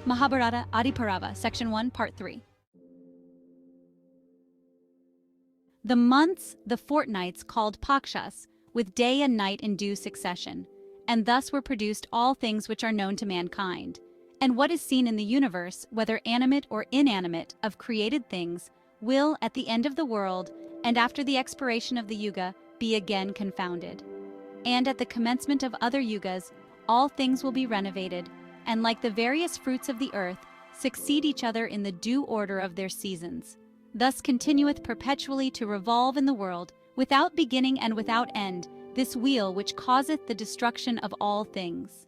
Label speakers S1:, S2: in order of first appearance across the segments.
S1: Mahabharata Adi Parva, Section 1, Part 3. The months, the fortnights called pakshas, with day and night in due succession, and thus were produced all things which are known to mankind. And what is seen in the universe, whether animate or inanimate, of created things, will, at the end of the world, and after the expiration of the yuga, be again confounded. And at the commencement of other yugas, all things will be renovated, and like the various fruits of the earth, succeed each other in the due order of their seasons. Thus continueth perpetually to revolve in the world, without beginning and without end, this wheel which causeth the destruction of all things.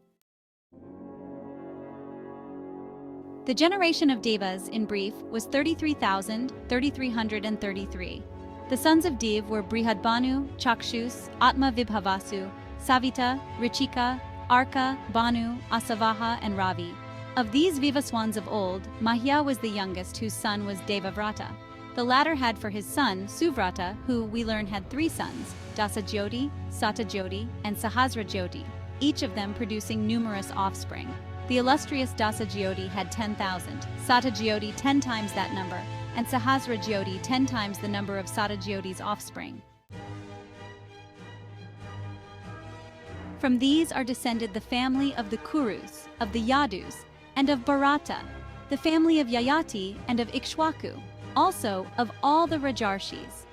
S1: The generation of Devas, in brief, was 33,333. The sons of Dev were Brihadbanu, Chakshus, Atma Vibhavasu, Savita, Richika, Arka, Banu, Asavaha, and Ravi. Of these Vivaswans of old, Mahya was the youngest, whose son was Devavrata. The latter had for his son Suvrata, who, we learn, had 3 sons, Dasajyoti, Satajyoti, and Sahasrajyoti, each of them producing numerous offspring. The illustrious Dasajyoti had 10,000, Satajyoti 10 times that number, and Sahasrajyoti 10 times the number of Satajyoti's offspring. From these are descended the family of the Kurus, of the Yadus, and of Bharata, the family of Yayati and of Ikshwaku, also of all the Rajarshis.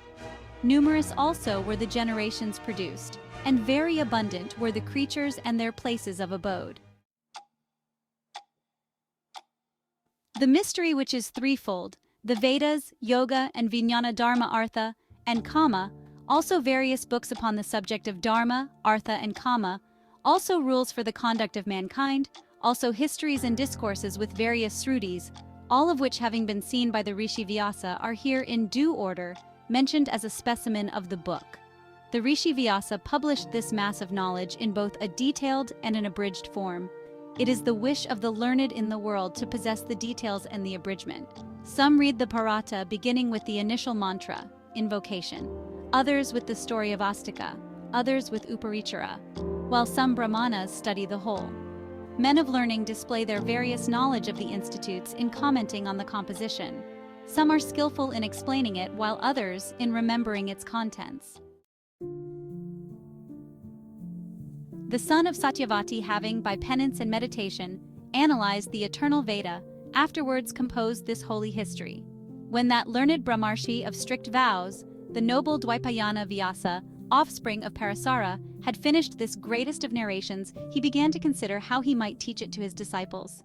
S1: Numerous also were the generations produced, and very abundant were the creatures and their places of abode. The mystery which is threefold, the Vedas, Yoga, and Vijnana Dharma Artha, and Kama, also various books upon the subject of Dharma, Artha, and Kama, also rules for the conduct of mankind, also histories and discourses with various srutis, all of which having been seen by the Rishi Vyasa are here in due order, mentioned as a specimen of the book. The Rishi Vyasa published this mass of knowledge in both a detailed and an abridged form. It is the wish of the learned in the world to possess the details and the abridgment. Some read the Parata beginning with the initial mantra, invocation, others with the story of Astika, others with Uparichara, while some Brahmanas study the whole. Men of learning display their various knowledge of the institutes in commenting on the composition. Some are skillful in explaining it, while others in remembering its contents. The son of Satyavati, having, by penance and meditation, analyzed the eternal Veda, afterwards composed this holy history. When that learned Brahmarshi of strict vows, the noble Dvaipayana Vyasa, offspring of Parasara, had finished this greatest of narrations, he began to consider how he might teach it to his disciples.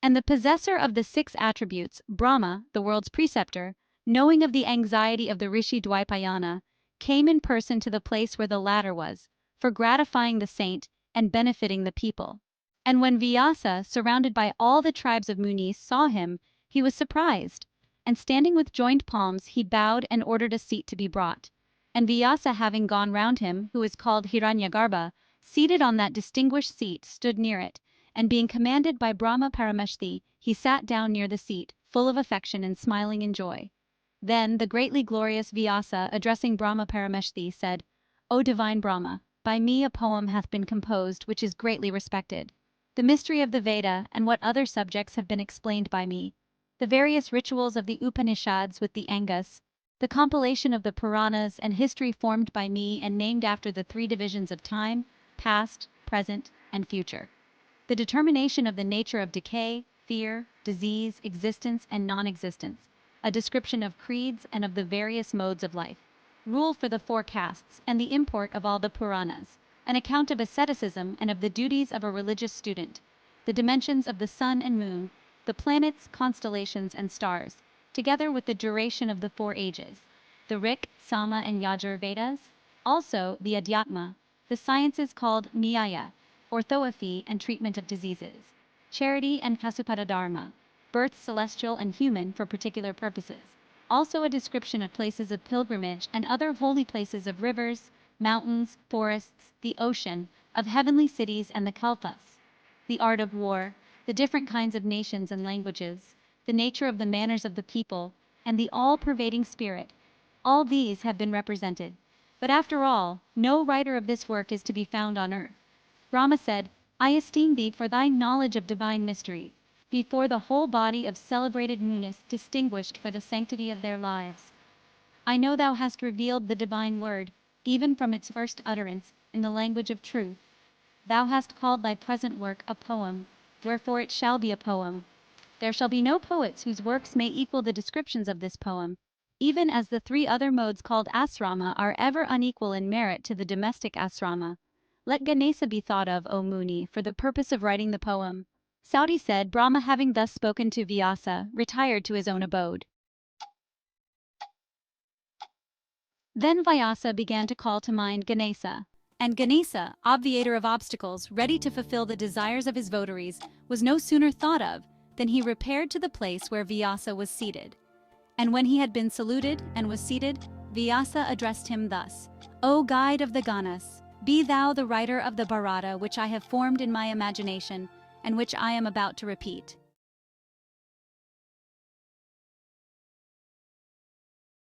S1: And the possessor of the 6 attributes, Brahma, the world's preceptor, knowing of the anxiety of the Rishi Dvaipayana, came in person to the place where the latter was, for gratifying the saint and benefiting the people. And when Vyasa, surrounded by all the tribes of Munis, saw him, he was surprised, and standing with joined palms he bowed and ordered a seat to be brought. And Vyasa, having gone round him, who is called Hiranyagarbha, seated on that distinguished seat, stood near it, and being commanded by Brahma Parameshthi, he sat down near the seat, full of affection and smiling in joy. Then the greatly glorious Vyasa, addressing Brahma Parameshthi, said, O divine Brahma, by me a poem hath been composed which is greatly respected. The mystery of the Veda and what other subjects have been explained by me, the various rituals of the Upanishads with the Angas, the compilation of the Puranas and history formed by me and named after the 3 divisions of time, past, present, and future. The determination of the nature of decay, fear, disease, existence, and non-existence, a description of creeds and of the various modes of life, rule for the 4 castes and the import of all the Puranas, an account of asceticism and of the duties of a religious student, the dimensions of the sun and moon, the planets, constellations, and stars, together with the duration of the 4 ages, the Rik, Sama, and Yajur Vedas, also the Adhyatma, the sciences called Nyaya, orthoephy and treatment of diseases, charity and Pasupada Dharma, birth celestial and human for particular purposes, also a description of places of pilgrimage and other holy places of rivers, mountains, forests, the ocean, of heavenly cities and the kalpas, the art of war, the different kinds of nations and languages, the nature of the manners of the people, and the all-pervading spirit. All these have been represented. But after all, no writer of this work is to be found on earth. Brahma said, I esteem thee for thy knowledge of divine mystery, before the whole body of celebrated munis distinguished for the sanctity of their lives. I know thou hast revealed the divine word, even from its first utterance, in the language of truth. Thou hast called thy present work a poem, wherefore it shall be a poem. There shall be no poets whose works may equal the descriptions of this poem, even as the three other modes called asrama are ever unequal in merit to the domestic asrama. Let Ganesa be thought of, O Muni, for the purpose of writing the poem. Sauti said. Brahma, having thus spoken to Vyasa, retired to his own abode. Then Vyasa began to call to mind Ganesa. And Ganesa, obviator of obstacles, ready to fulfill the desires of his votaries, was no sooner thought of than he repaired to the place where Vyasa was seated. And when he had been saluted and was seated, Vyasa addressed him thus: O guide of the Ganas, be thou the writer of the Bharata which I have formed in my imagination, and which I am about to repeat.